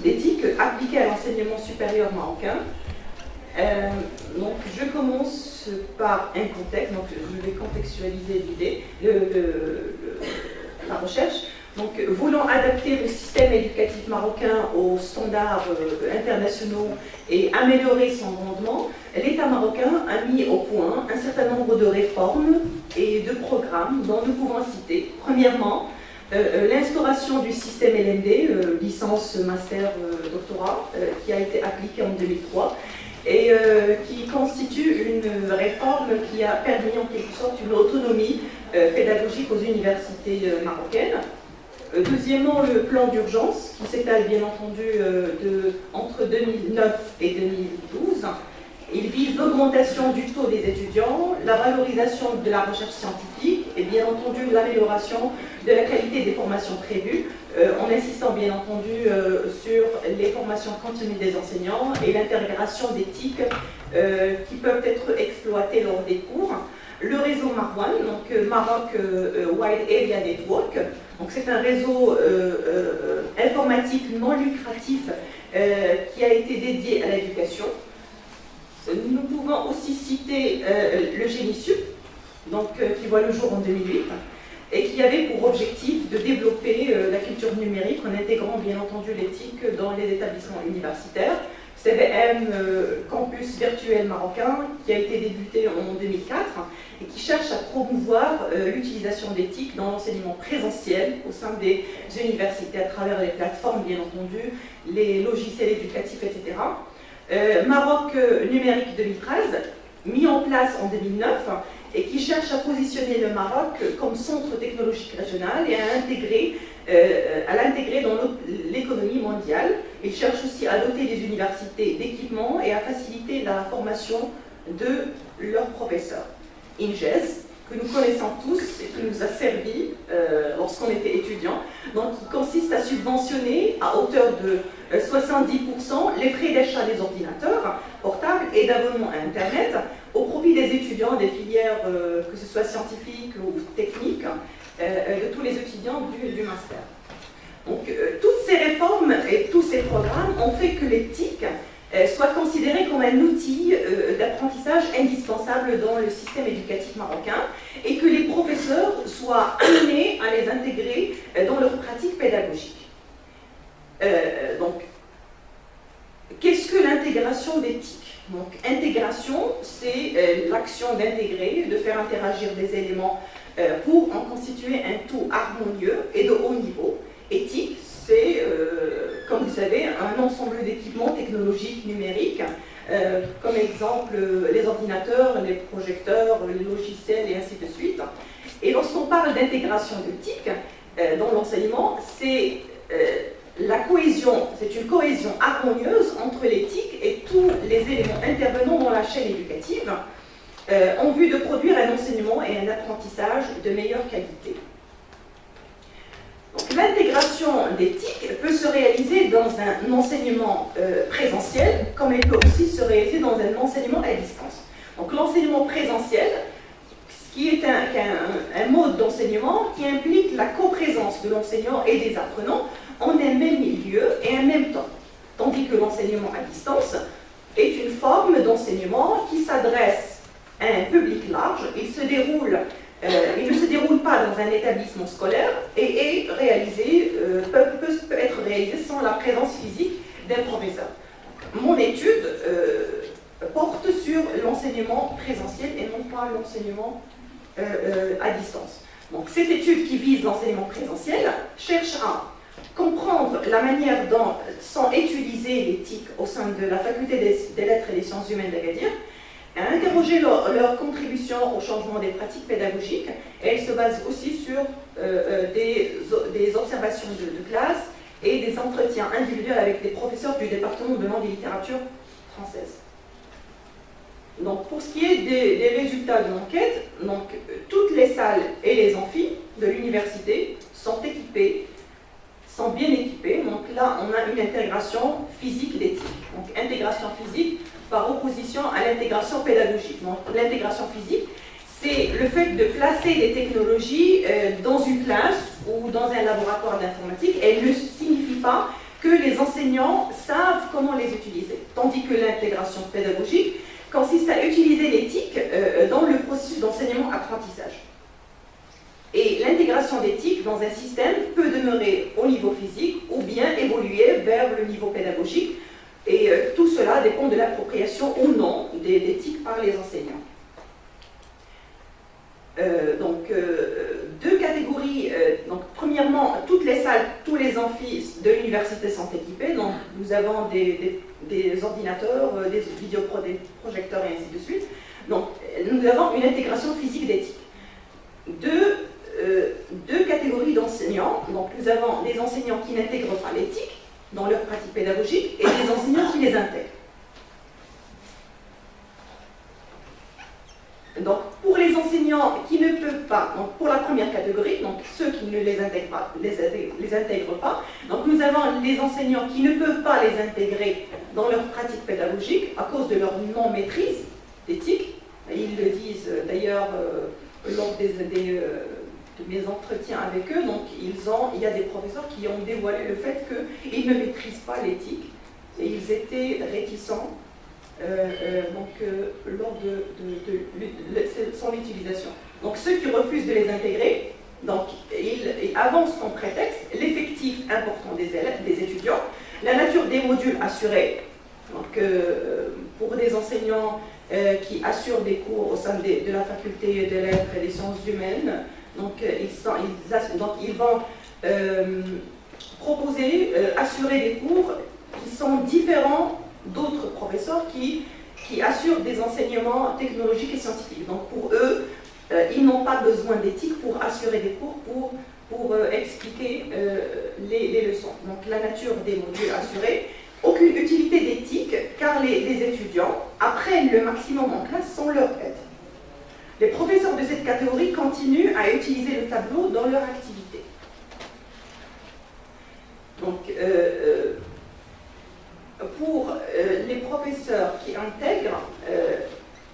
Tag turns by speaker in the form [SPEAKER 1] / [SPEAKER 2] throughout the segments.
[SPEAKER 1] d'éthique appliquée à l'enseignement supérieur marocain. Donc, je commence par un contexte, donc je vais contextualiser l'idée, la recherche. Donc, voulant adapter le système éducatif marocain aux standards internationaux et améliorer son rendement, l'État marocain a mis au point un certain nombre de réformes et de programmes dont nous pouvons citer, premièrement, l'instauration du système LMD, licence, master, doctorat, qui a été appliqué en 2003 et qui constitue une réforme qui a permis en quelque sorte une autonomie pédagogique aux universités marocaines. Deuxièmement, le plan d'urgence qui s'étale bien entendu entre 2009 et 2012. Il vise l'augmentation du taux des étudiants, la valorisation de la recherche scientifique et bien entendu l'amélioration de la qualité des formations prévues, en insistant bien entendu sur les formations continues des enseignants et l'intégration d'éthiques qui peuvent être exploitées lors des cours. Le réseau Marwan, donc Maroc Wide Area Network, donc c'est un réseau informatique non lucratif qui a été dédié à l'éducation. Nous pouvons aussi citer le GENISUP, donc, qui voit le jour en 2008, et qui avait pour objectif de développer la culture numérique en intégrant bien entendu l'éthique dans les établissements universitaires. CVM, Campus Virtuel Marocain, qui a été débuté en 2004 et qui cherche à promouvoir l'utilisation d'éthique dans l'enseignement présentiel au sein des universités à travers les plateformes, bien entendu, les logiciels éducatifs, etc. Maroc Numérique 2013, mis en place en 2009 et qui cherche à positionner le Maroc comme centre technologique régional et à l'intégrer dans l'économie mondiale. Il cherche aussi à doter les universités d'équipements et à faciliter la formation de leurs professeurs. INGES, que nous connaissons tous et qui nous a servi lorsqu'on était étudiant, donc qui consiste à subventionner à hauteur de 70% les frais d'achat des ordinateurs portables et d'abonnement à Internet au profit des étudiants des filières, que ce soit scientifiques ou techniques, de tous les étudiants du master. Donc, toutes ces réformes et tous ces programmes ont fait que l'éthique soit considérée comme un outil d'apprentissage indispensable dans le système éducatif marocain et que les professeurs soient amenés à les intégrer dans leur pratique pédagogique. Donc, qu'est-ce que l'intégration d'éthique? Donc, intégration, c'est l'action d'intégrer, de faire interagir des éléments pour en constituer un tout harmonieux et de haut niveau. Éthique, c'est, comme vous savez, un ensemble d'équipements technologiques numériques, comme exemple les ordinateurs, les projecteurs, les logiciels et ainsi de suite. Et lorsqu'on parle d'intégration d'éthique dans l'enseignement, c'est la cohésion, c'est une cohésion harmonieuse entre l'éthique et tous les éléments intervenant dans la chaîne éducative en vue de produire un enseignement et un apprentissage de meilleure qualité. L'intégration d'éthique peut se réaliser dans un enseignement présentiel, comme elle peut aussi se réaliser dans un enseignement à distance. Donc l'enseignement présentiel, qui est un mode d'enseignement qui implique la coprésence de l'enseignant et des apprenants en un même milieu et en même temps. Tandis que l'enseignement à distance est une forme d'enseignement qui s'adresse à un public large. Il ne se déroule pas dans un établissement scolaire et est réalisé, peut être réalisé sans la présence physique d'un professeur. Mon étude porte sur l'enseignement présentiel et non pas l'enseignement à distance. Donc, cette étude qui vise l'enseignement présentiel cherche à comprendre la manière dont sont utilisées l'éthique au sein de la faculté des lettres et des sciences humaines d'Agadir, à interroger leur contribution au changement des pratiques pédagogiques, et elle se base aussi sur des observations de classe et des entretiens individuels avec des professeurs du département de langue et littérature française. Donc, pour ce qui est des résultats de l'enquête, toutes les salles et les amphis de l'université sont bien équipées. Donc là, on a une intégration physique d'éthique. Donc, intégration physique par opposition à l'intégration pédagogique. Donc, l'intégration physique, c'est le fait de placer des technologies dans une classe ou dans un laboratoire d'informatique. Elle ne signifie pas que les enseignants enseignants savent comment les utiliser, tandis que l'intégration pédagogique consiste à utiliser l'éthique dans le processus d'enseignement-apprentissage. Et l'intégration d'éthique dans un système peut demeurer au niveau physique ou bien évoluer vers le niveau pédagogique. Et tout cela dépend de l'appropriation ou non d'éthique par les enseignants. Deux catégories. Donc, premièrement, toutes les salles, tous les amphis de l'université sont équipés. Donc, nous avons des ordinateurs, des vidéoprojecteurs et ainsi de suite. Donc, nous avons une intégration physique d'éthique. Deux catégories d'enseignants. Donc, nous avons des enseignants qui n'intègrent pas l'éthique dans leur pratique pédagogique et des enseignants qui les intègrent. Donc, pour les enseignants qui ne peuvent pas, donc pour la première catégorie, donc ceux qui ne les intègrent pas, donc nous avons les enseignants qui ne peuvent pas les intégrer dans leur pratique pédagogique à cause de leur non-maîtrise d'éthique. Ils le disent d'ailleurs lors de mes entretiens avec eux. Donc, il y a des professeurs qui ont dévoilé le fait qu'ils ne maîtrisent pas l'éthique et ils étaient réticents lors de son utilisation. Donc ceux qui refusent de les intégrer, donc, ils avancent en prétexte l'effectif important des étudiants, la nature des modules assurés, donc, pour des enseignants qui assurent des cours au sein de la faculté de lettres et des sciences humaines, donc, ils vont proposer, assurer des cours qui sont différents d'autres professeurs qui assurent des enseignements technologiques et scientifiques. Donc pour eux, ils n'ont pas besoin d'éthique pour assurer des cours, pour expliquer les leçons. Donc la nature des modules assurés, aucune utilité d'éthique car les étudiants apprennent le maximum en classe sans leur aide. Les professeurs de cette catégorie continuent à utiliser le tableau dans leur activité. Donc, pour les professeurs qui intègrent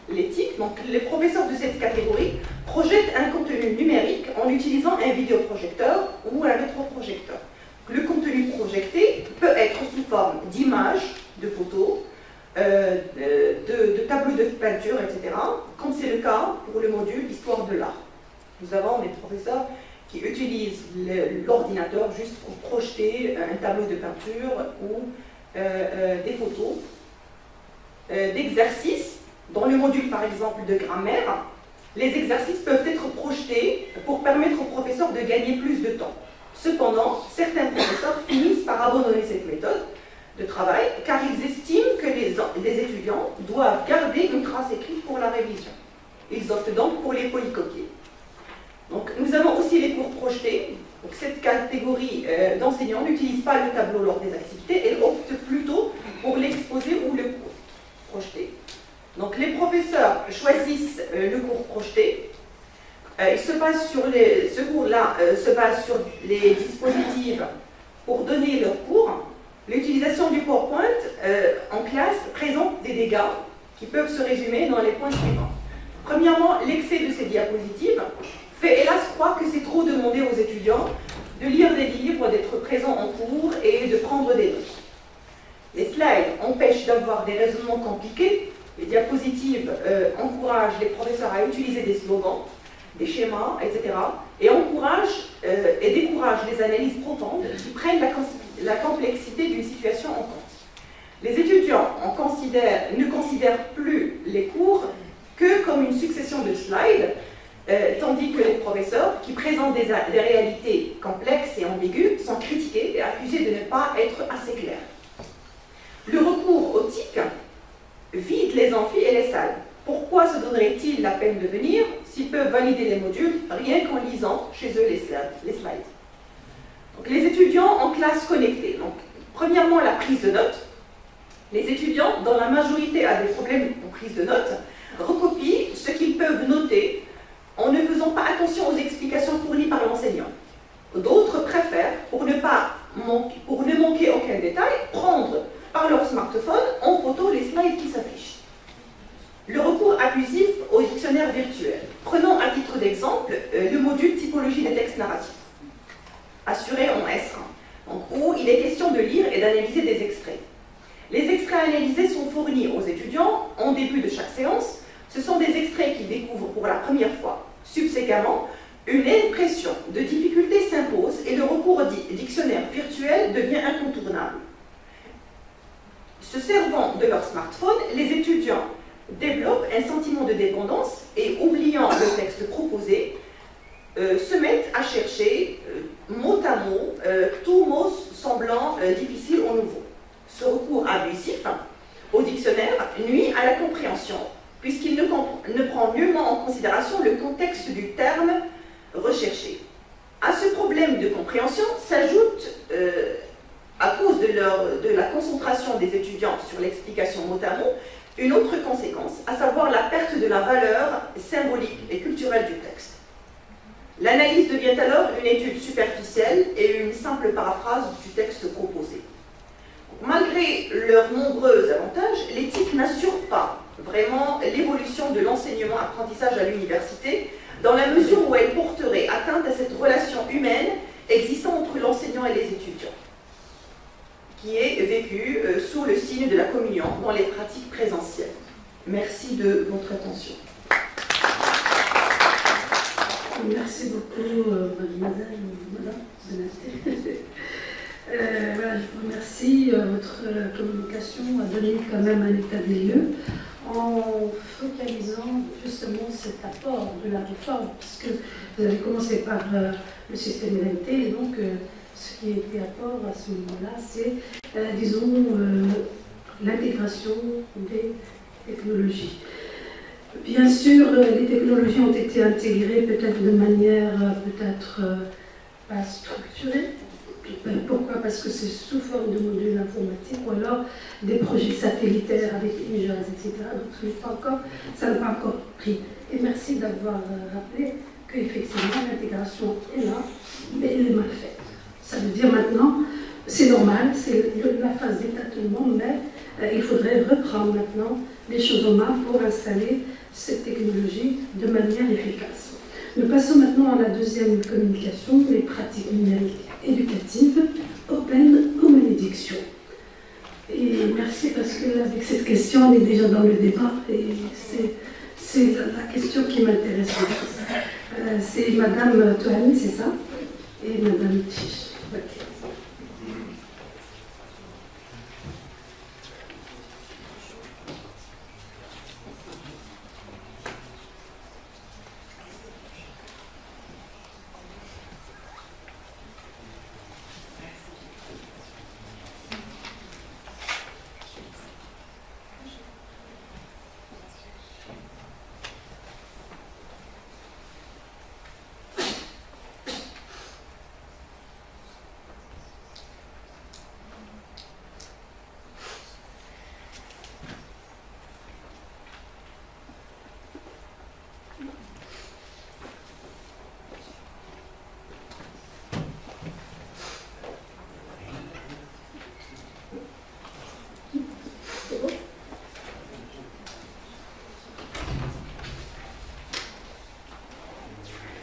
[SPEAKER 1] l'éthique, donc les professeurs de cette catégorie projettent un contenu numérique en utilisant un vidéoprojecteur ou un rétroprojecteur. Le contenu projeté peut être sous forme d'images, de photos, de tableaux de peinture, etc., comme c'est le cas pour le module Histoire de l'art. Nous avons des professeurs qui utilisent l'ordinateur juste pour projeter un tableau de peinture ou des photos, d'exercices. Dans le module, par exemple, de grammaire, les exercices peuvent être projetés pour permettre aux professeurs de gagner plus de temps. Cependant, certains professeurs finissent par abandonner cette méthode de travail car ils estiment que les étudiants doivent garder une trace écrite pour la révision. Ils optent donc pour les polycopier. Donc, nous avons aussi les cours projetés. Donc, cette catégorie d'enseignants n'utilise pas le tableau lors des activités, elle opte plutôt pour l'exposé ou le cours projeté. Donc, les professeurs choisissent le cours projeté. Ce cours-là se base sur les dispositifs pour donner leur cours. L'utilisation du PowerPoint en classe présente des dégâts qui peuvent se résumer dans les points suivants. Premièrement, l'excès de ces diapositives fait hélas croire que c'est trop demander aux étudiants de lire des livres, d'être présents en cours et de prendre des notes. Les slides empêchent d'avoir des raisonnements compliqués. Les diapositives encouragent les professeurs à utiliser des slogans, des schémas, etc. et encouragent et découragent les analyses profondes qui prennent la complexité d'une situation en compte. Les étudiants ne considèrent plus les cours que comme une succession de slides, tandis que les professeurs, qui présentent des réalités complexes et ambiguës, sont critiqués et accusés de ne pas être assez clairs. Le recours au TIC vide les amphis et les salles. Pourquoi se donnerait-il la peine de venir s'ils peuvent valider les modules rien qu'en lisant chez eux les slides? Donc, les étudiants en classe connectée. Donc, premièrement, la prise de notes. Les étudiants, dont la majorité a des problèmes en prise de notes, recopient ce qu'ils peuvent noter en ne faisant pas attention aux explications fournies par l'enseignant. D'autres préfèrent, pour ne manquer aucun détail, prendre par leur smartphone en photo les slides qui s'affichent. Le recours abusif au dictionnaire virtuel. Prenons à titre d'exemple le module typologie des textes narratifs, assuré en S1. où il est question de lire et d'analyser des extraits. Les extraits analysés sont fournis aux étudiants en début de chaque séance. Ce sont des extraits qu'ils découvrent pour la première fois. Subséquemment, une impression de difficulté s'impose et le recours au dictionnaire virtuel devient incontournable. Se servant de leur smartphone, les étudiants développent un sentiment de dépendance et, oubliant le texte proposé, se mettent à chercher mot à mot tout mot semblant difficile ou nouveau. Ce recours abusif au dictionnaire nuit à la compréhension puisqu'il ne prend nullement en considération le contexte du terme recherché. À ce problème de compréhension s'ajoute, à cause de la concentration des étudiants sur l'explication mot à mot, une autre conséquence, à savoir la perte de la valeur symbolique et culturelle du texte. L'analyse devient alors une étude superficielle et une simple paraphrase du texte proposé. Malgré leurs nombreux avantages, l'éthique n'assure pas vraiment l'évolution de l'enseignement-apprentissage à l'université, dans la mesure où elle porterait atteinte à cette relation humaine existant entre l'enseignant et les étudiants, qui est vécue sous le signe de la communion dans les pratiques présentielles. Merci de votre attention.
[SPEAKER 2] Merci beaucoup, mademoiselle, madame. Voilà, je vous remercie. Votre communication a donné quand même un état des lieux en focalisant justement cet apport de la réforme, puisque vous avez commencé par le système LMT, et donc ce qui a été apport à ce moment-là, c'est, disons, l'intégration des technologies. Bien sûr, les technologies ont été intégrées peut-être de manière pas structurée. Pourquoi? Parce que c'est sous forme de modules informatiques ou alors des projets satellitaires avec imagers, etc. Donc ça n'a pas encore pris. Et merci d'avoir rappelé qu'effectivement l'intégration est là, mais elle est mal faite. Ça veut dire maintenant, c'est normal, c'est la phase d'étatement, mais il faudrait reprendre maintenant les choses en main pour installer cette technologie de manière efficace. Nous passons maintenant à la deuxième communication, les pratiques numériques éducatives, open aux malédictions. Et merci parce qu'avec cette question, on est déjà dans le débat et c'est la question qui m'intéresse le plus. C'est Madame Toani, c'est ça? Et Madame Tiche. Okay.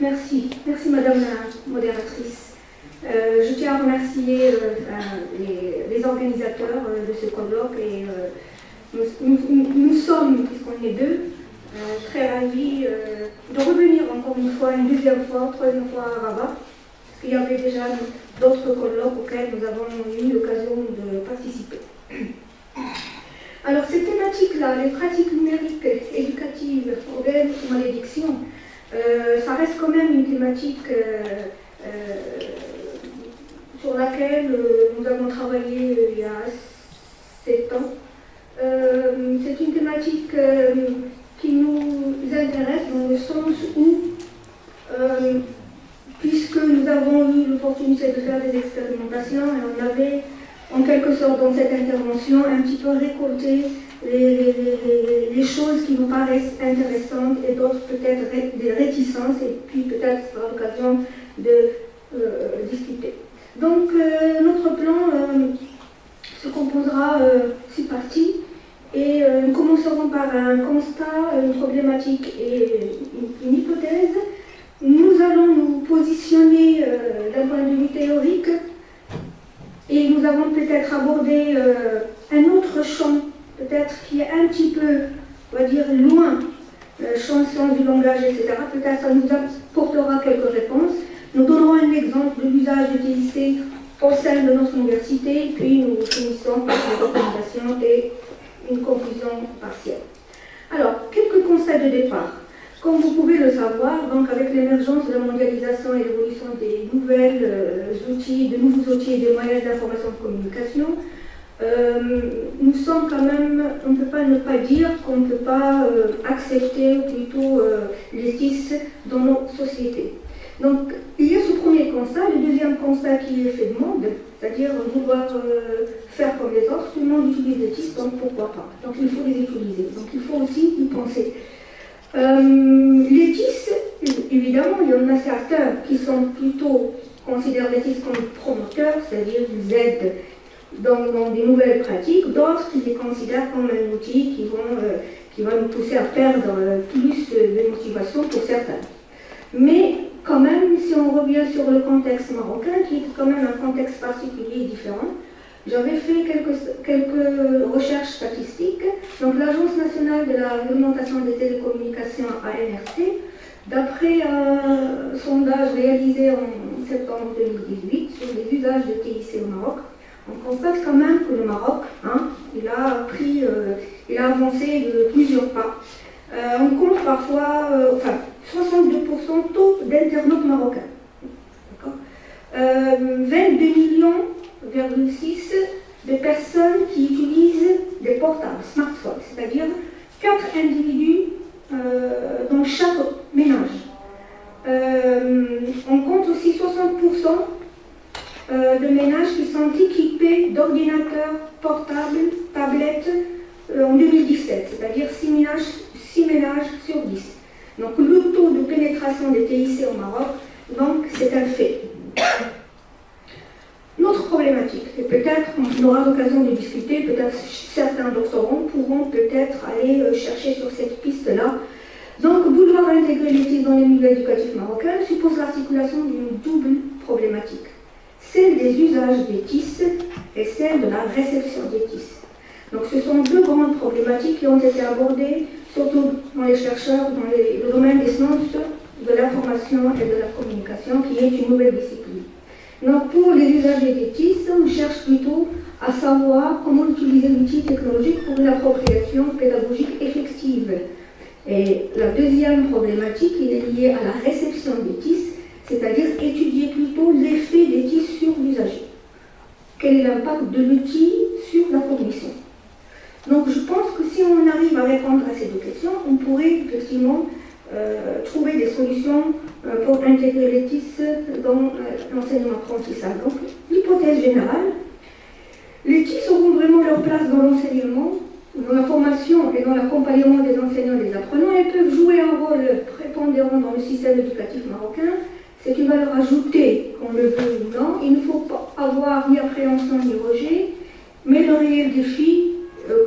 [SPEAKER 3] Merci Madame la modératrice. Je tiens à remercier les organisateurs de ce colloque et nous sommes, puisqu'on est deux, très ravis de revenir encore une fois, une deuxième fois, troisième fois à Rabat, parce qu'il y avait déjà d'autres colloques auxquels nous avons eu l'occasion de participer. Alors cette thématique-là, les pratiques numériques éducatives, problèmes ou malédictions, ça reste quand même une thématique sur laquelle nous avons travaillé il y a 7 ans. C'est une thématique qui nous intéresse dans le sens où, puisque nous avons eu l'opportunité de faire des expérimentations et on avait en quelque sorte dans cette intervention un petit peu récolté les choses qui nous paraissent intéressantes et d'autres peut-être des réticences et puis peut-être ce sera l'occasion de discuter. Donc notre plan se composera 6 parties et nous commencerons par un constat, une problématique et une hypothèse. Nous allons nous positionner d'un point de vue théorique Et nous avons peut-être abordé un autre champ, peut-être qui est un petit peu, on va dire, loin, chanson du langage, etc. Peut-être ça nous apportera quelques réponses. Nous donnerons un exemple de l'usage de TIC au sein de notre université, puis nous finissons par des recommandations et une conclusion partielle. Alors, quelques constats de départ. Comme vous pouvez le savoir, donc avec l'émergence de la mondialisation et l'évolution des nouveaux outils et des moyens d'information et de communication, nous sommes quand même, on ne peut pas ne pas dire qu'on ne peut pas accepter plutôt les TIS dans nos sociétés. Donc, il y a ce premier constat. Le deuxième constat qui est fait de monde, c'est-à-dire vouloir faire comme les autres. Tout le monde utilise les TIS, donc pourquoi pas. Donc, il faut les utiliser. Donc, il faut aussi y penser. Les TIS, évidemment, il y en a certains qui sont plutôt considèrent les TIS comme promoteurs, c'est-à-dire qu'ils aident dans des nouvelles pratiques. D'autres qui les considèrent comme un outil qui va nous pousser à perdre plus de motivation pour certains. Mais quand même, si on revient sur le contexte marocain, qui est quand même un contexte particulier et différent, j'avais fait quelques recherches statistiques. Donc l'Agence nationale de la réglementation des télécommunications, ANRT, d'après un sondage réalisé en septembre 2018 sur les usages de TIC au Maroc, on constate quand même que le Maroc, il a avancé de plusieurs pas. On compte parfois, 62% taux d'internautes marocains. 22 millions, 6 de personnes qui utilisent des portables, smartphones, c'est-à-dire 4 individus dans chaque ménage. On compte aussi 60% de ménages qui sont équipés d'ordinateurs portables, tablettes en 2017, c'est-à-dire 6 ménages sur 10. Donc le taux de pénétration des TIC au Maroc, donc c'est un fait. Notre problématique, et peut-être on aura l'occasion de discuter, peut-être certains doctorants pourront peut-être aller chercher sur cette piste-là. Donc vouloir intégrer les TIC dans les milieux éducatifs marocains suppose l'articulation d'une double problématique. Celle des usages des TIC et celle de la réception des TIC. Donc ce sont deux grandes problématiques qui ont été abordées, surtout dans les chercheurs, dans le domaine des sciences de l'information et de la communication, qui est une nouvelle discipline. Donc pour les usagers des TIC, on cherche plutôt à savoir comment utiliser l'outil technologique pour une appropriation pédagogique effective. Et la deuxième problématique, elle est liée à la réception des TIC, c'est-à-dire étudier plutôt l'effet des TIC sur l'usager. Quel est l'impact de l'outil sur la cognition? Donc je pense que si on arrive à répondre à ces deux questions, on pourrait effectivement trouver des solutions pour intégrer les TIC dans l'enseignement-apprentissage. Donc l'hypothèse générale, les TIC auront vraiment leur place dans l'enseignement, dans la formation et dans l'accompagnement des enseignants et des apprenants. Elles peuvent jouer un rôle prépondérant dans le système éducatif marocain. C'est une valeur ajoutée, qu'on le veut ou non. Il ne faut pas avoir ni appréhension ni rejet, mais le réel défi,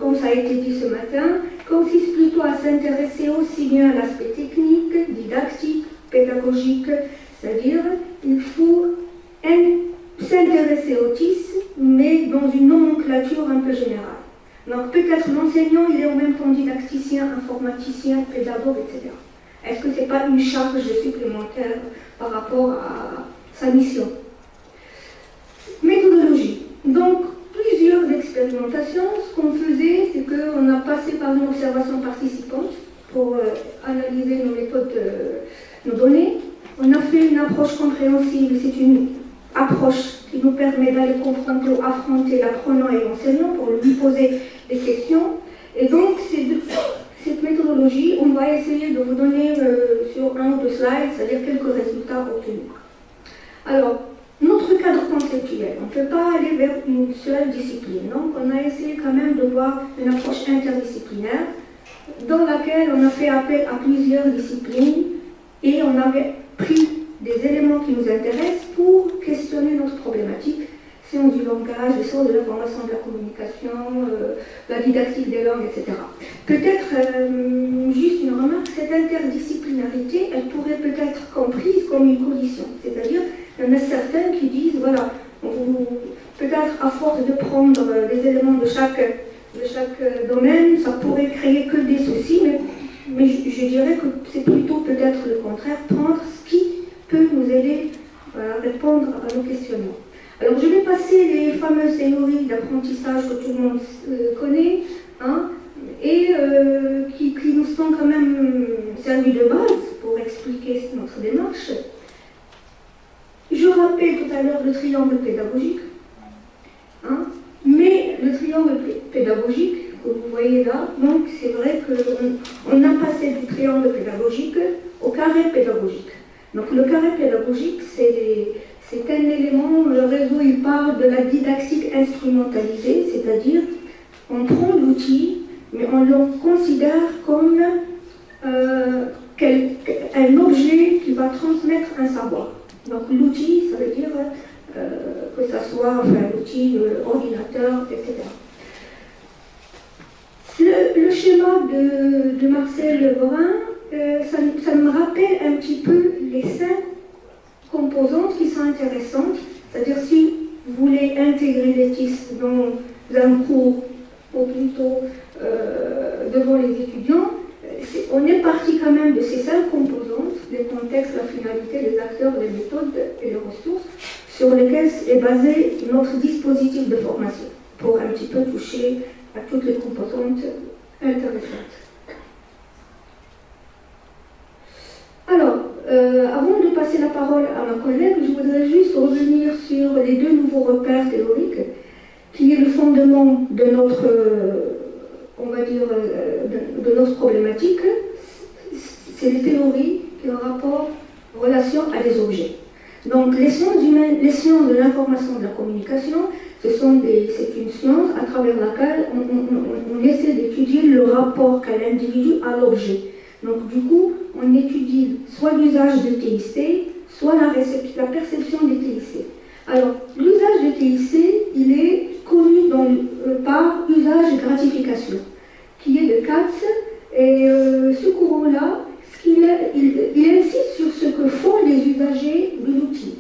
[SPEAKER 3] comme ça a été dit ce matin, consiste plutôt à s'intéresser aussi bien à l'aspect technique, didactique, pédagogique, c'est-à-dire il faut s'intéresser aux TIC, mais dans une nomenclature un peu générale. Donc peut-être l'enseignant, il est en même temps didacticien, informaticien, pédagogue, etc. Est-ce que ce n'est pas une charge supplémentaire par rapport à sa mission? Méthodologie. Donc, plusieurs expérimentations. Ce qu'on faisait, c'est qu'on a passé par une observation participante pour analyser nos méthodes, nos données. On a fait une approche compréhensible. C'est une approche qui nous permet d'aller confronter ou affronter l'apprenant et l'enseignant pour lui poser des questions. Et donc, cette méthodologie, on va essayer de vous donner sur un ou deux slides, c'est-à-dire quelques résultats obtenus. Alors, notre cadre conceptuel, on ne peut pas aller vers une seule discipline. Donc, on a essayé quand même de voir une approche interdisciplinaire dans laquelle on a fait appel à plusieurs disciplines et on avait pris des éléments qui nous intéressent pour questionner notre problématique. Sciences du langage, les sciences de l'information, de la communication, la didactique des langues, etc. Peut-être juste une remarque, cette interdisciplinarité, elle pourrait peut être comprise comme une condition. C'est-à-dire, il y en a certains qui disent, voilà, peut-être à force de prendre les éléments de chaque domaine, ça pourrait créer que des soucis, mais je dirais que c'est plutôt peut-être le contraire, prendre ce qui peut nous aider à répondre à nos questionnements. Alors je vais passer les fameuses théories d'apprentissage que tout le monde connaît, hein, et qui nous sont quand même servis de base pour expliquer notre démarche. Je rappelle tout à l'heure le triangle pédagogique, hein, mais le triangle pédagogique que vous voyez là, donc c'est vrai qu'on a passé du triangle pédagogique au carré pédagogique. Donc le carré pédagogique, c'est un élément, le réseau il parle de la didactique instrumentalisée, c'est-à-dire on prend l'outil, mais on le considère comme un objet qui va transmettre un savoir. Donc l'outil, ça veut dire que ce soit l'outil, ordinateur, etc. Le schéma de Marcel Lebrun, ça me rappelle un petit peu les 5 composantes qui sont intéressantes. C'est-à-dire si vous voulez intégrer les TIS dans un cours, ou plutôt devant les étudiants, on est parti quand même de ces 5 composantes, les contextes, la finalité, les acteurs, les méthodes et les ressources, sur lesquelles est basé notre dispositif de formation, pour un petit peu toucher à toutes les composantes intéressantes. Alors, avant de passer la parole à ma collègue, je voudrais juste revenir sur les 2 nouveaux repères théoriques, qui est le fondement de notre, on va dire, de notre problématique. C'est les théories qui ont rapport en relation à des objets. Donc, les sciences humaines, les sciences de l'information et de la communication, c'est une science à travers laquelle on essaie d'étudier le rapport qu'a l'individu à l'objet. Donc, du coup, on étudie soit l'usage de TIC, soit la perception des TIC. Alors, l'usage de TIC, il est connu par usage et gratification, qui est de Katz, et ce courant-là, il insiste sur ce que font les usagers de l'outil.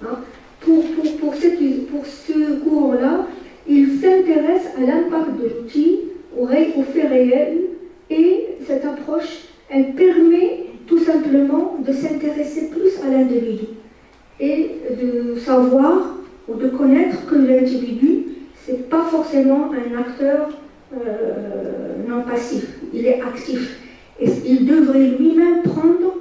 [SPEAKER 3] Hein. Pour ce courant-là, il s'intéresse à l'impact de l'outil, aux faits réels, et cette approche, elle permet tout simplement de s'intéresser plus à l'individu et de savoir ou de connaître que l'individu, ce n'est pas forcément un acteur non passif, il est actif. Et il devrait lui-même prendre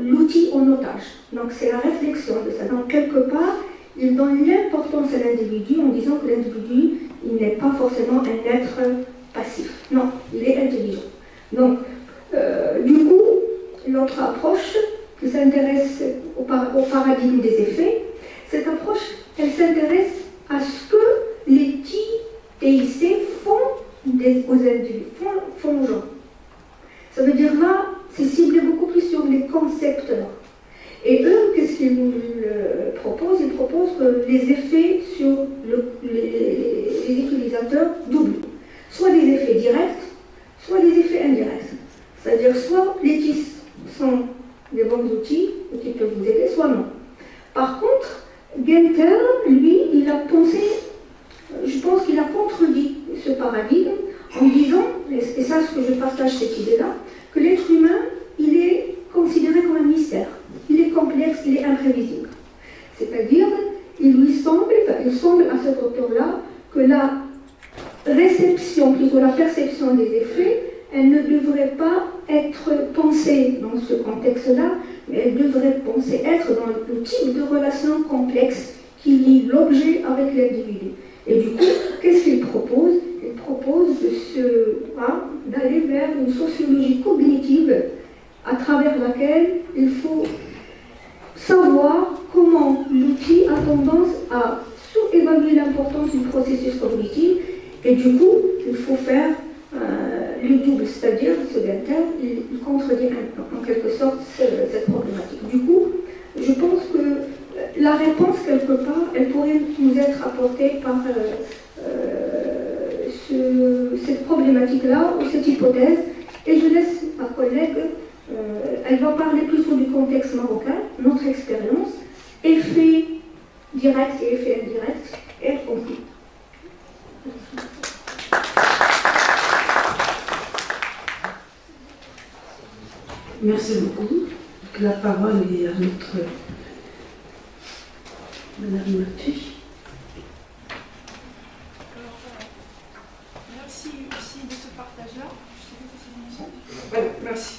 [SPEAKER 3] l'outil en otage. Donc c'est la réflexion de ça. Donc quelque part, il donne l'importance à l'individu en disant que l'individu, il n'est pas forcément un être passif. Non, il est intelligent. Donc, du coup, l'autre approche qui s'intéresse au paradigme des effets, cette approche, elle s'intéresse à ce que les TIC font aux individus, font aux gens. Ça veut dire là, c'est ciblé beaucoup plus sur les concepts là. Et eux, qu'est-ce qu'ils nous proposent? Ils proposent que les effets sur les utilisateurs doublent. Soit des effets directs, soit des effets indirects. C'est-à-dire soit les TIS sont des bons outils qui peuvent vous aider, soit non. Par contre, Guenther, lui, il a pensé, je pense qu'il a contredit ce paradigme en disant, et ça, ce que je partage cette idée-là, que l'être humain, il est considéré comme un mystère. Il est complexe, il est imprévisible. C'est-à-dire, il semble à cet auteur-là que la réception, plutôt la perception des effets, elle ne devrait pas être pensée dans ce contexte-là, mais elle devrait être dans le type de relation complexe qui lie l'objet avec l'individu. Et du coup, qu'est-ce qu'il propose? Il propose d'aller vers une sociologie cognitive à travers laquelle il faut savoir comment l'outil a tendance à sous-évaluer l'importance du processus cognitif, et du coup, il faut faire le double, c'est-à-dire ce Guenther, il contredit en quelque sorte cette problématique. Du coup, je pense que la réponse, quelque part, elle pourrait nous être apportée par cette problématique-là, ou cette hypothèse, et je laisse ma collègue, elle va parler plutôt du contexte marocain, notre expérience, effet directs et effets indirects être compris.
[SPEAKER 2] Merci beaucoup. La parole est à notre Madame Murphy.
[SPEAKER 4] Merci aussi de ce partage-là. Voilà, merci.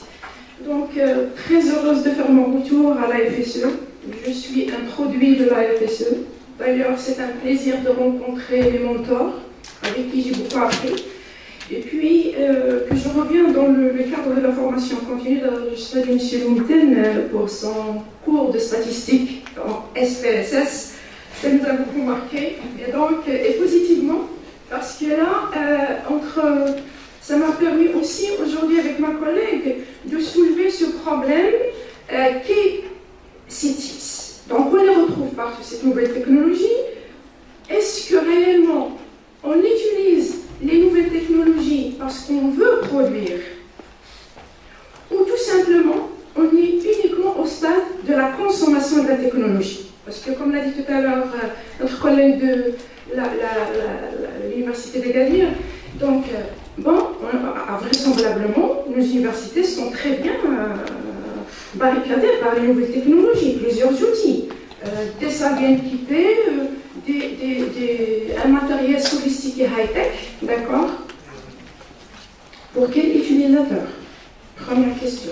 [SPEAKER 4] Donc, très heureuse de faire mon retour à la FSE. Je suis un produit de la FSE. D'ailleurs, c'est un plaisir de rencontrer les mentors avec qui j'ai beaucoup appris. Et puis, que je reviens dans le cadre de la formation continue. Je salue M. Mouten pour son cours de statistique en SPSS. Ça nous a beaucoup marqué. Et donc, et positivement, parce que là, ça m'a permis aussi, aujourd'hui avec ma collègue, de soulever ce problème qu'est CITES. Donc, on les retrouve partout, cette nouvelle technologie. Est-ce que réellement, on utilise les nouvelles technologies parce qu'on veut produire, ou tout simplement, on est uniquement au stade de la consommation de la technologie? Parce que, comme l'a dit tout à l'heure notre collègue de l'Université d'Agadir, donc, vraisemblablement, nos universités sont très bien barricadées par les nouvelles technologies, plusieurs outils, des salles bien équipées, un matériel sophistiqué high-tech, d'accord? Pour quel utilisateur? Première question.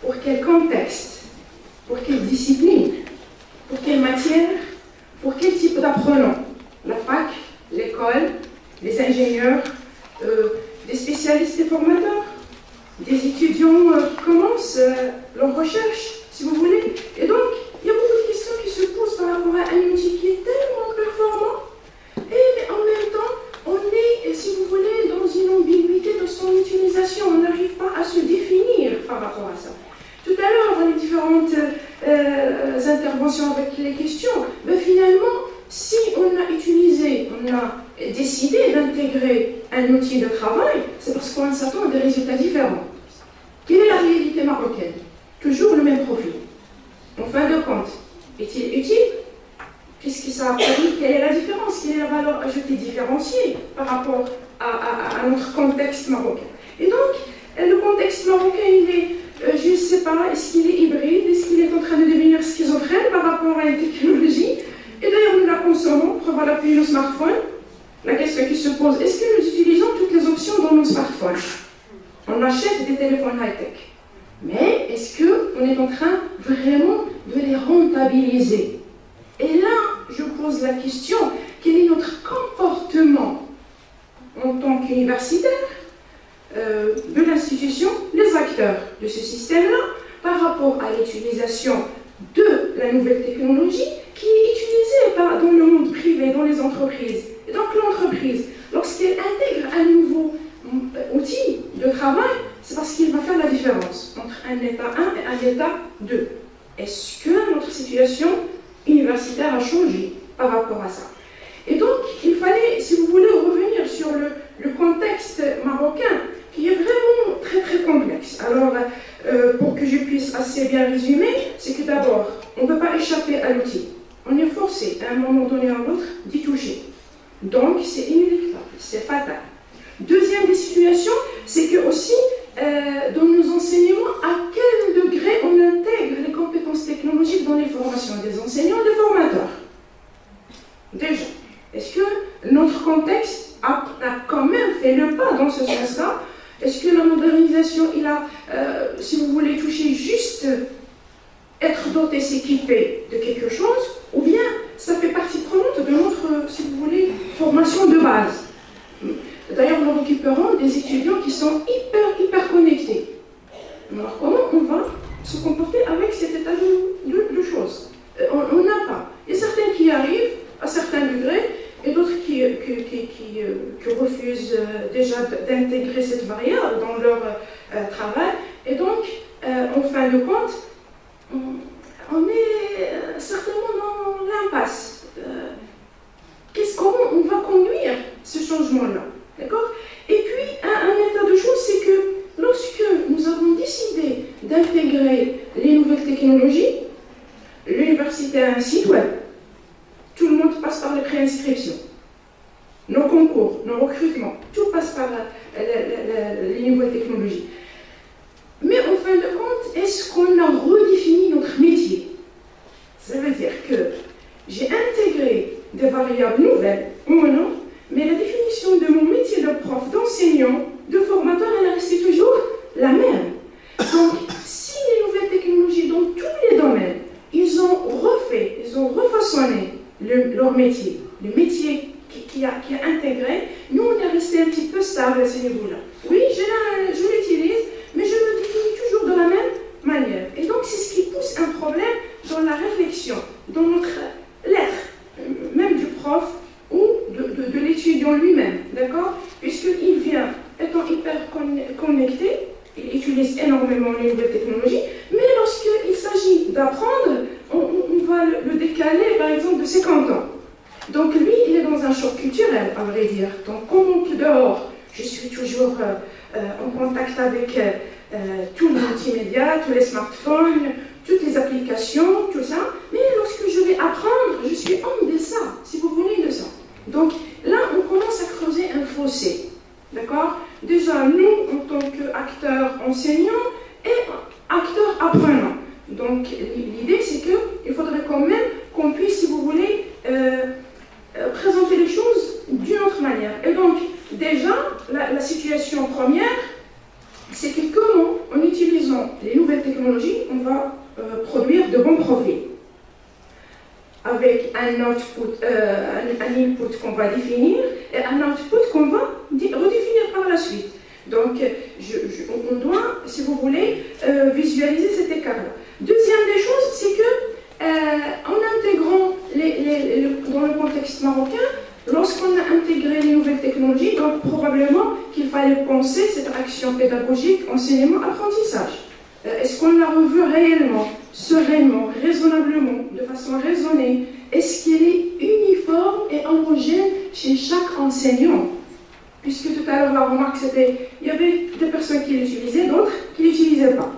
[SPEAKER 4] Pour quel contexte? Pour quelle discipline? Pour quelle matière? Pour quel type d'apprenant? La fac, l'école, les ingénieurs, des spécialistes et formateurs, des étudiants qui commencent leur recherche, si vous voulez. Et donc, il y a beaucoup de questions qui se posent par rapport à un outil qui est tellement performant, et en même temps, on est, si vous voulez, dans une ambiguïté de son utilisation. On n'arrive pas à se définir par rapport à ça. Tout à l'heure, dans les différentes interventions avec les questions, ben finalement, si on a décidé d'intégrer un outil de travail, c'est parce qu'on s'attend à des résultats différents. Quelle est la réalité marocaine? Toujours le même profil. En fin de compte, est-il utile? Qu'est-ce que ça a permis? Quelle est la différence? Quelle est la valeur ajoutée différenciée par rapport à notre contexte marocain? Et donc, le contexte marocain, il est, je ne sais pas, est-ce qu'il est hybride? Est-ce qu'il est en train de devenir schizophrène par rapport à une technologie? Et d'ailleurs, nous la consommons, preuve à l'appui nos smartphones. La question qui se pose, est-ce que nous utilisons toutes les options dans nos smartphones? On achète des téléphones high-tech. Mais est-ce qu'on est en train vraiment de les rentabiliser? Et là, je pose la question, quel est notre comportement en tant qu'universitaire, de l'institution, les acteurs de ce système-là, par rapport à l'utilisation de la nouvelle technologie qui est utilisée dans le monde privé, dans les entreprises. Et donc l'entreprise, lorsqu'elle intègre un nouveau outil de travail, c'est parce qu'il va faire la différence entre un état 1 et un état 2. Est-ce que notre situation universitaire a changé par rapport à ça? Et donc, il fallait, si vous voulez, revenir sur le contexte marocain, qui est vraiment très très complexe. Alors, pour que je puisse assez bien résumer, c'est que d'abord, on ne peut pas échapper à l'outil. On est forcé, à un moment donné ou à l'autre, d'y toucher. Donc, c'est inéluctable, c'est fatal. Deuxième des situations, c'est que aussi, dans nos enseignements, à quel degré on intègre les compétences technologiques dans les formations des enseignants et des formateurs? Déjà, est-ce que notre contexte a quand même fait le pas dans ce sens-là? Est-ce que la modernisation, il a, si vous voulez, touché juste être doté, s'équiper de quelque chose, ou bien ça fait partie prenante de notre, si vous voulez, formation de base? D'ailleurs, nous récupérons des étudiants qui sont hyper connectés. Alors, comment on va se comporter avec cet état de choses? On n'a pas. Il y a certains qui arrivent à certains degrés et d'autres qui refusent déjà d'intégrer cette variable dans leur travail. Et donc, en fin de compte, on est certainement dans l'impasse. Comment on va conduire ce changement-là? D'accord? Et puis, un état de choses, c'est que lorsque nous avons décidé d'intégrer les nouvelles technologies, l'université a un site web. inscriptions, nos concours, nos recrutements, tout passe par les nouvelles technologies. Mais en fin de compte, est-ce qu'on a redéfini notre métier? Ça veut dire que j'ai intégré des variables nouvelles ou non, mais la définition de mon métier de prof, d'enseignant, de formateur, elle reste toujours la même. Donc, si les nouvelles technologies dans tous les domaines, ils ont refaçonné leur métier, le métier qui a intégré, nous on est resté un petit peu stable à ce niveau-là. Oui, je l'utilise, mais je le définis toujours de la même manière. Et donc c'est ce qui pousse un problème dans la réflexion, dans notre l'être, même du prof ou de l'étudiant lui-même, d'accord? Puisqu'il vient, étant hyper connecté, il utilise énormément les nouvelles technologies, mais lorsqu'il s'agit d'apprendre, on va le décaler, par exemple, de 50 ans. Donc lui, il est dans un choc culturel, à vrai dire. Donc comme on peut dehors, je suis toujours en contact avec tous les multimédias, tous les smartphones, toutes les applications, tout ça. Mais lorsque je vais apprendre, je suis en deçà, si vous voulez, de ça. Donc là, on commence à creuser un fossé. D'accord? Déjà, nous, en tant qu'acteurs enseignants et acteurs apprenants. Donc l'idée, c'est qu'il faudrait quand même qu'on puisse, si vous voulez, présenter les choses d'une autre manière. Et donc, déjà, la situation première, c'est que comment, en utilisant les nouvelles technologies, on va produire de bons profils. Avec un input qu'on va définir et un output qu'on va redéfinir par la suite. Donc, on doit, si vous voulez, visualiser cet écart-là. Deuxième des choses, c'est que en intégrant dans le contexte marocain, lorsqu'on a intégré les nouvelles technologies, donc probablement qu'il fallait penser cette action pédagogique, enseignement, apprentissage. Est-ce qu'on l'a revu réellement, sereinement, raisonnablement, de façon raisonnée? Est-ce qu'il est uniforme et homogène chez chaque enseignant? Puisque tout à l'heure, la remarque, c'était il y avait des personnes qui l'utilisaient, d'autres qui ne l'utilisaient pas.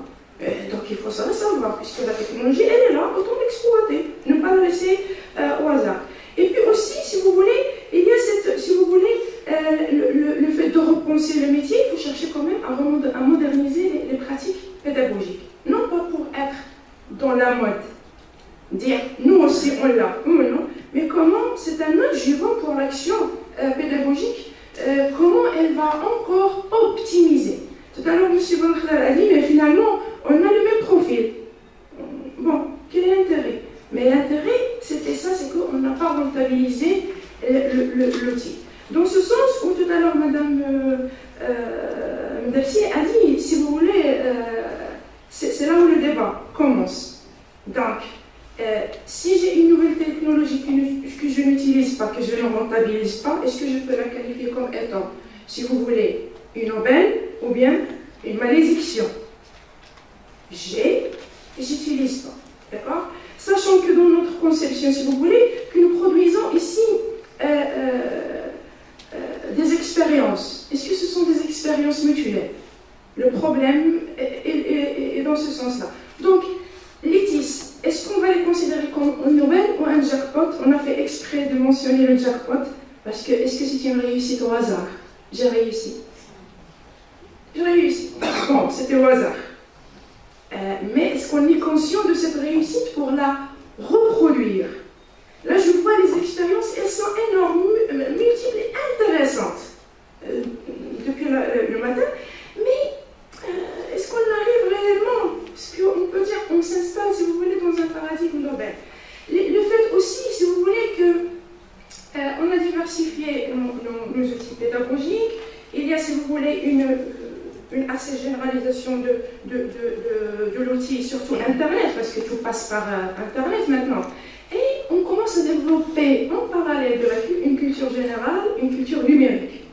[SPEAKER 4] Donc il faut ça le savoir, puisque la technologie, elle est là, autant l'exploiter, ne pas la laisser au hasard. Et puis aussi, si vous voulez, il y a si vous voulez, le fait de repenser le métier, il faut chercher quand même à moderniser les pratiques pédagogiques. Non pas pour être dans la mode, dire nous aussi on l'a, ou non, mais comment c'est un adjuvant pour l'action pédagogique, comment elle va encore optimiser. Tout à l'heure, M. Bonkhlar a dit, mais finalement, on a le même profil. Bon, quel est l'intérêt? Mais l'intérêt, c'était ça, c'est qu'on n'a pas rentabilisé l'outil. Dans ce sens où tout à l'heure, Mme Mdersi a dit, si vous voulez, c'est là où le débat commence. Donc, si j'ai une nouvelle technologie que je n'utilise pas, que je ne rentabilise pas, est-ce que je peux la qualifier comme étant, si vous voulez, une aubaine ou bien une malédiction? J'utilise pas. D'accord? Sachant que dans notre conception, si vous voulez, que nous produisons ici des expériences. Est-ce que ce sont des expériences mutuelles? Le problème est dans ce sens-là. Donc, les TIS, est-ce qu'on va les considérer comme une aubaine ou un jackpot? On a fait exprès de mentionner le jackpot parce que est-ce que c'est une réussite au hasard? J'ai réussi. J'ai réussi. Bon, c'était au hasard. Mais est-ce qu'on est conscient de cette réussite pour la reproduire? Là, je vois les expériences, elles sont énormes, multiples et intéressantes depuis le matin. Mais est-ce qu'on arrive réellement? Parce qu'on peut dire qu'on s'installe, si vous voulez, dans un paradigme d'aubaine. Le fait aussi, si vous voulez, qu'on a diversifié nos outils pédagogiques. Il y a, si vous voulez, une assez généralisation de l'outil, surtout Internet, parce que tout passe par Internet maintenant. Et on commence à développer en parallèle de une culture générale, une culture numérique.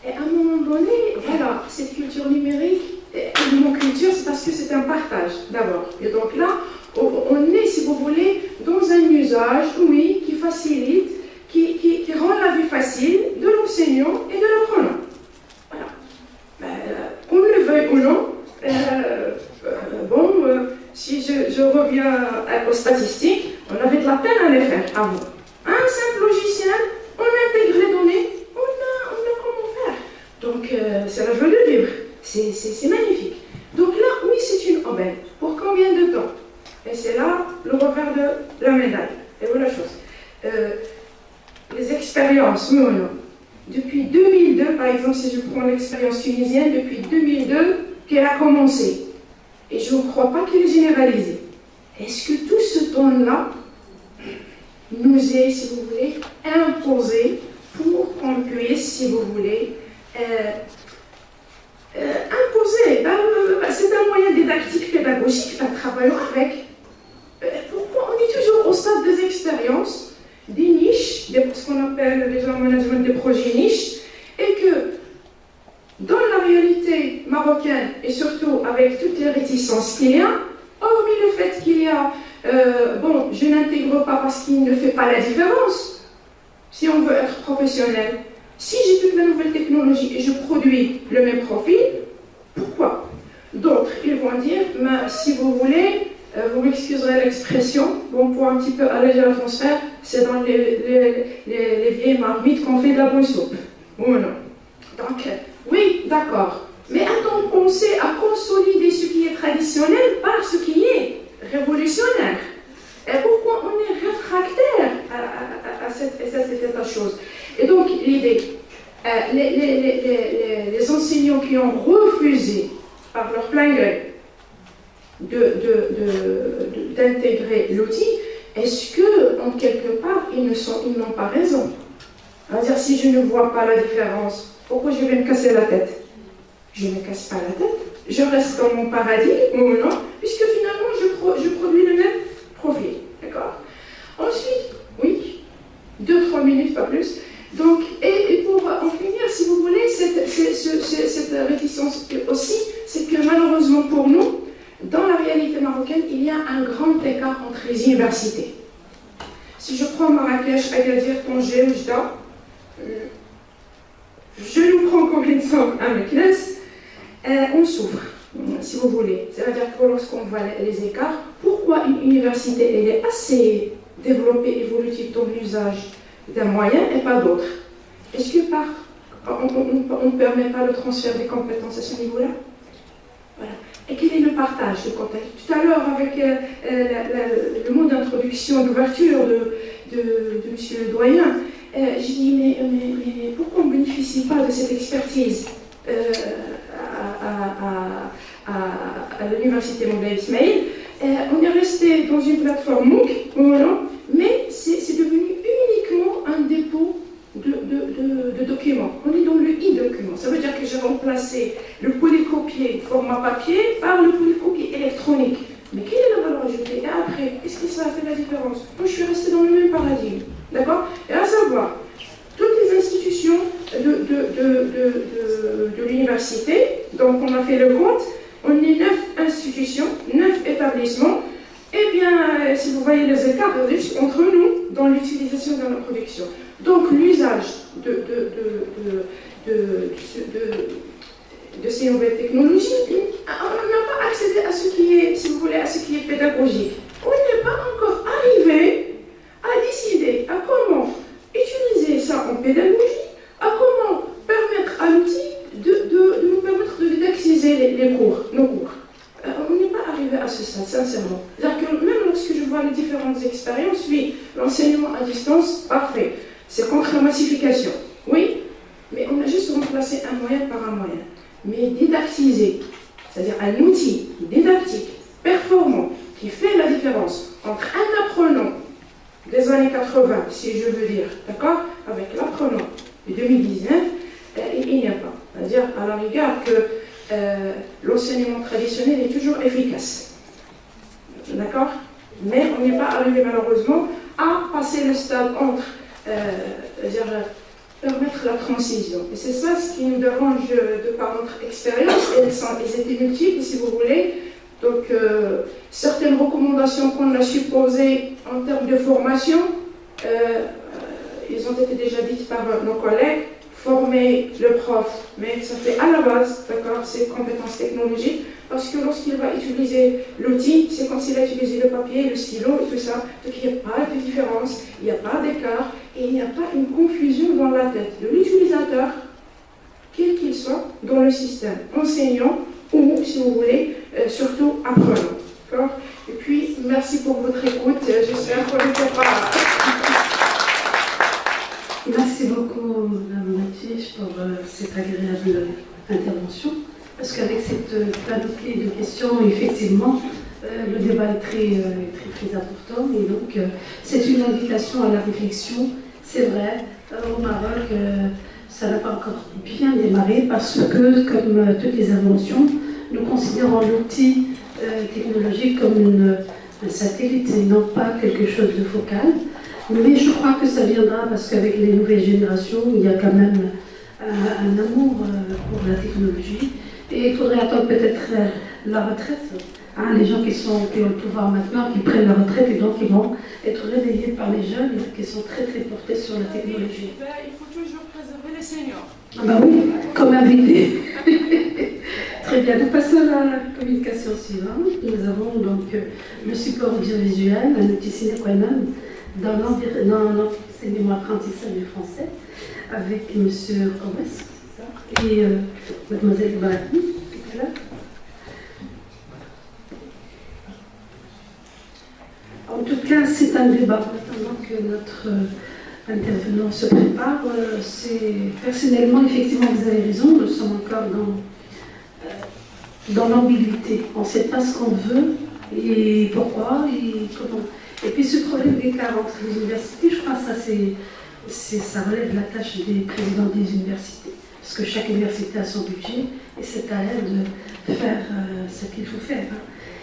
[SPEAKER 4] Et à un moment donné, voilà, cette culture numérique, et le mot culture, c'est parce que c'est un partage, d'abord. Et donc là, on est, si vous voulez, dans un usage, oui, qui facilite, qui rend la vie facile de l'enseignant et de l'apprenant. Voilà. Qu'on le veuille ou non, si je reviens aux statistiques, on avait de la peine à les faire avant. 5 c'est magnifique. Donc là, oui, c'est une aubaine. Pour combien de temps? Et c'est là le revers de la médaille. Et voilà la chose. Les expériences, oui ou non? Depuis 2002, par exemple, si je prends l'expérience tunisienne, depuis 2002 qu'elle a commencé. Et je ne crois pas qu'elle est généralisée. Est-ce que tout ce temps-là nous est, si vous voulez, imposé pour qu'on puisse, si vous voulez, imposer? C'est un moyen didactique, pédagogique, travaillons avec. Pourquoi on est toujours au stade des expériences, des niches, ce qu'on appelle déjà en management des projets niches, et que dans la réalité marocaine, et surtout avec toutes les réticences qu'il y a, hormis le fait qu'il y a, je n'intègre pas parce qu'il ne fait pas la différence, si on veut être professionnel, si j'ai toute la nouvelle technologie et je produis le même profil, pourquoi? D'autres, ils vont dire, si vous voulez, vous m'excuserez l'expression, pour un petit peu alléger l'atmosphère, c'est dans les vieilles marmites qu'on fait de la bonne soupe. Ou non? Donc, oui, d'accord. Mais a-t-on pensé à consolider ce qui est traditionnel par ce qui est révolutionnaire? Et pourquoi on est réfractaire à cette état de choses? Et donc, l'idée, les enseignants qui ont refusé par leur plein gré d'intégrer l'outil, est-ce que, en quelque part, ils n'ont pas raison? C'est-à-dire, si je ne vois pas la différence, pourquoi je vais me casser la tête? Je ne me casse pas la tête, je reste dans mon paradis, ou non, puisque finalement, je produis le même profil. D'accord? Ensuite, oui, 2-3 minutes, pas plus. Donc, et pour en finir, si vous voulez, cette réticence aussi, c'est que malheureusement pour nous, dans la réalité marocaine, il y a un grand écart entre les universités. Si je prends Marrakech, Agadir, Tanger, Oujda, je nous prends comme exemple à Meknès, on souffre, si vous voulez. C'est-à-dire que lorsqu'on voit les écarts, pourquoi une université elle est assez développée, évolutive dans l'usage d'un moyen et pas d'autres? Est-ce que on ne permet pas le transfert des compétences à ce niveau-là? Voilà. Et quel est le partage de contexte? Tout à l'heure, avec le mot d'introduction, d'ouverture de M. le doyen, j'ai dit, mais pourquoi on ne bénéficie pas de cette expertise à l'université Moulay Ismail? On est resté dans une plateforme MOOC, mais c'est devenu uniquement un dépôt de documents. On est dans le e-document. Ça veut dire que j'ai remplacé le polycopier format papier par le polycopier électronique. Mais quelle est la valeur ajoutée? Et après, qu'est-ce que ça a fait la différence? Moi, je suis restée dans le même paradigme. D'accord? Et à savoir, toutes les institutions de l'université, donc on a fait le compte, on est 9 institutions, 9 établissements. Eh bien, si vous voyez les écarts juste entre nous dans l'utilisation de la production. Donc, l'usage de ces nouvelles technologies, on n'a pas accédé à ce qui est, si vous voulez, à ce qui est pédagogique. On n'est pas encore arrivé à décider à comment utiliser ça en pédagogie, à comment permettre à l'outil de nous permettre de didactiser nos cours. On n'est pas arrivé à ce stade, sincèrement. C'est-à-dire que même lorsque je vois les différentes expériences, oui, l'enseignement à distance, parfait. C'est contre la massification, oui, mais on a juste remplacé un moyen par un moyen. Mais didactiser, c'est-à-dire un outil didactique, performant, qui fait la différence entre un apprenant des années 80, si je veux dire, d'accord, avec l'apprenant de 2019, il n'y a pas. C'est-à-dire, à la rigueur, que l'enseignement traditionnel est toujours efficace. D'accord? Mais on n'est pas arrivé malheureusement à passer le stade entre permettre la transition. Et c'est ça ce qui nous dérange de par notre expérience. Elles étaient multiples, si vous voulez. Donc, certaines recommandations qu'on a supposées en termes de formation, ils ont été déjà dites par nos collègues. Former le prof, mais ça fait à la base, d'accord, ses compétences technologiques, parce que lorsqu'il va utiliser l'outil, c'est comme s'il a utilisé le papier, le stylo et tout ça, donc il n'y a pas de différence, il n'y a pas d'écart, et il n'y a pas une confusion dans la tête de l'utilisateur, quel qu'il soit dans le système enseignant ou, si vous voulez, surtout apprenant. D'accord ? Et puis, merci pour votre écoute. J'espère qu'on n'était pas...
[SPEAKER 2] Merci beaucoup, Mme Mathiche, pour cette agréable intervention. Parce qu'avec cette panoplie de questions, effectivement, le débat est très important. Et donc, c'est une invitation à la réflexion. C'est vrai, au Maroc, ça n'a pas encore bien démarré parce que, comme toutes les inventions, nous considérons l'outil technologique comme un satellite et non pas quelque chose de focal. Mais je crois que ça viendra parce qu'avec les nouvelles générations, il y a quand même un amour pour la technologie. Et il faudrait attendre peut-être la retraite. Hein, les gens qui ont le pouvoir maintenant, qui prennent la retraite et donc ils vont être réveillés par les jeunes qui sont très portés sur la technologie.
[SPEAKER 5] Il faut toujours préserver les seniors.
[SPEAKER 2] Ah bah oui, comme invité. Très bien, nous passons à la communication suivante. Nous avons donc le support audiovisuel, un outil sine qua non dans l'enseignement apprentissage du français, avec M. Koumes et Mlle Ibrahim. En tout cas, c'est un débat. Pendant que notre intervenant se prépare, personnellement, effectivement, vous avez raison, nous sommes encore dans l'ambiguïté. On ne sait pas ce qu'on veut et pourquoi et comment. Et puis ce problème d'écart entre les universités, je crois que ça relève la tâche des présidents des universités. Parce que chaque université a son budget et c'est à elle de faire ce qu'il faut faire.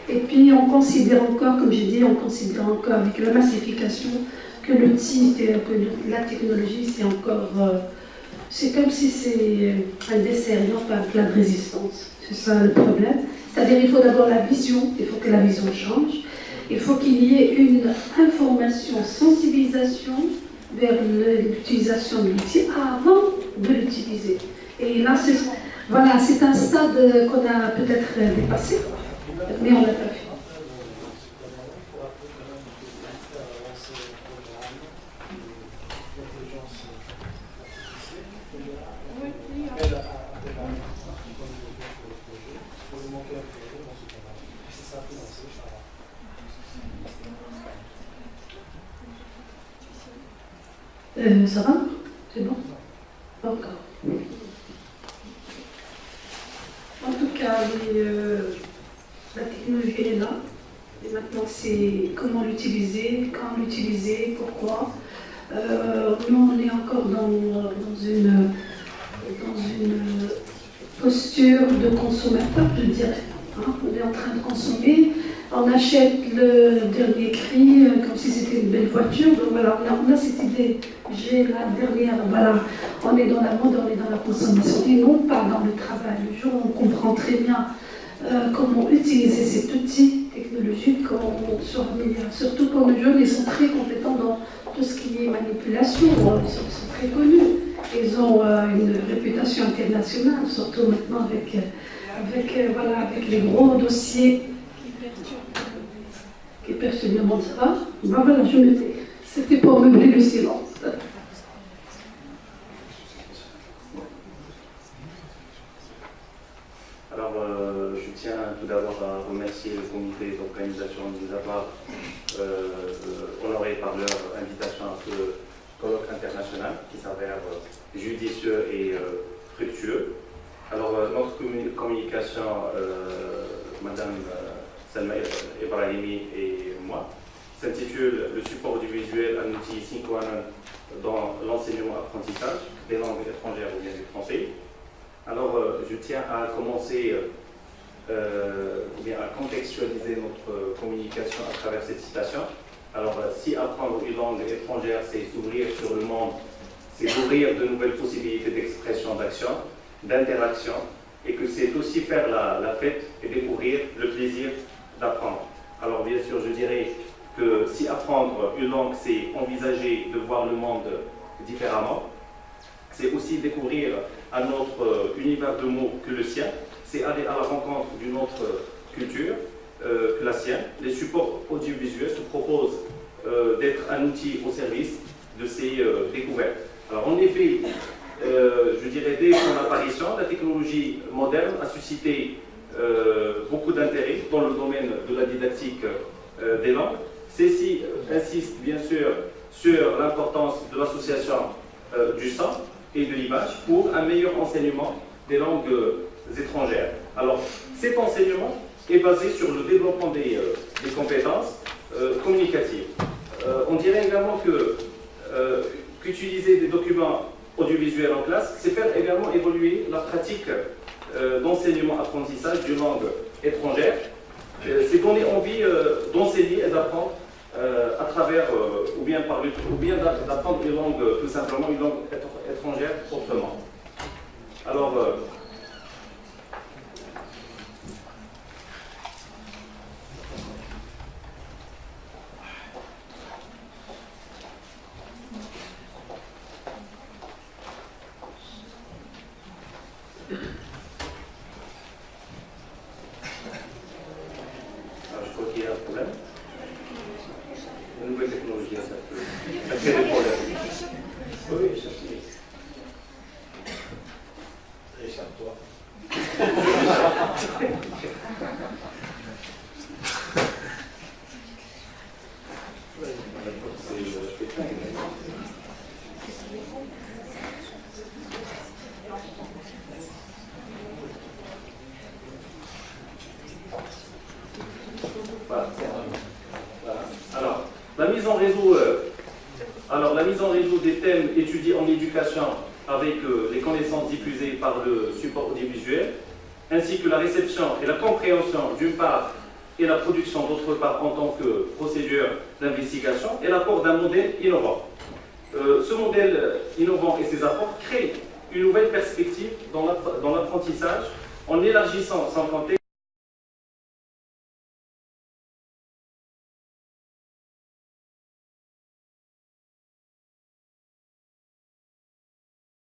[SPEAKER 2] Et puis on considère encore, comme j'ai dit, avec la massification que l'outil, que la technologie, c'est encore... c'est comme si c'est un dessert, non pas un plat de résistance. C'est ça le problème. C'est-à-dire qu'il faut d'abord la vision, il faut que la vision change. Il faut qu'il y ait une information, sensibilisation vers l'utilisation de l'outil avant de l'utiliser. Et là, c'est un stade qu'on a peut-être dépassé, mais on l'a pas fait. Ça va? C'est bon? Pas encore. En tout cas, la technologie est là. Et maintenant, c'est comment l'utiliser, quand l'utiliser, pourquoi. Nous, on est encore dans une posture de consommateur, je dirais. Hein? On est en train de consommer. On achète le dernier cri comme si c'était une belle voiture. Donc voilà, on a cette idée. J'ai la dernière. Voilà, on est dans la mode, on est dans la consommation et non pas dans le travail. Le jour où on comprend très bien comment utiliser cet outil technologique, on sera meilleur. Surtout quand les jeunes, ils sont très compétents dans tout ce qui est manipulation. Ils sont très connus. Ils ont une réputation internationale, surtout maintenant avec les gros dossiers qui perturbent le monde. Ça va? Ben voilà, je me tais. C'était pour meubler le silence.
[SPEAKER 6] Alors, je tiens tout d'abord à remercier le comité d'organisation de nous avoir honoré par leur invitation à ce colloque international qui s'avère judicieux et fructueux. Alors, notre communication, Madame Salma Ibrahimi et moi, s'intitule « Le support audiovisuel, un outil sine qua non dans l'enseignement-apprentissage des langues étrangères ou bien du français ». Alors, je tiens à commencer, ou bien à contextualiser notre communication à travers cette citation. Alors, si apprendre une langue étrangère, c'est s'ouvrir sur le monde, c'est ouvrir de nouvelles possibilités d'expression, d'action, d'interaction, et que c'est aussi faire la fête et découvrir le plaisir d'apprendre. Alors, bien sûr, je dirais que si apprendre une langue, c'est envisager de voir le monde différemment, c'est aussi découvrir un autre univers de mots que le sien, c'est aller à la rencontre d'une autre culture que la sienne. Les supports audiovisuels se proposent d'être un outil au service de ces découvertes. Alors en effet, je dirais dès son apparition, la technologie moderne a suscité beaucoup d'intérêt dans le domaine de la didactique des langues. Ceci insiste bien sûr sur l'importance de l'association du son et de l'image pour un meilleur enseignement des langues étrangères. Alors, cet enseignement est basé sur le développement des compétences communicatives. On dirait également qu'utiliser des documents audiovisuels en classe, c'est faire également évoluer la pratique d'enseignement-apprentissage d'une langue étrangère. C'est donner envie d'enseigner et d'apprendre à travers, ou bien d'apprendre une langue, tout simplement une langue étrangère autrement. Alors, je crois qu'il y a un problème. La nouvelle technologie, ça crée des problèmes. Oui, je sais.
[SPEAKER 7] Échappe-toi.
[SPEAKER 6] Voilà. Alors, la mise en réseau des thèmes étudiés en éducation avec les connaissances diffusées par le support audiovisuel, ainsi que la réception et la compréhension d'une part et la production d'autre part en tant que procédure d'investigation est l'apport d'un modèle innovant. Ce modèle innovant et ses apports créent une nouvelle perspective dans l'apprentissage en élargissant son contexte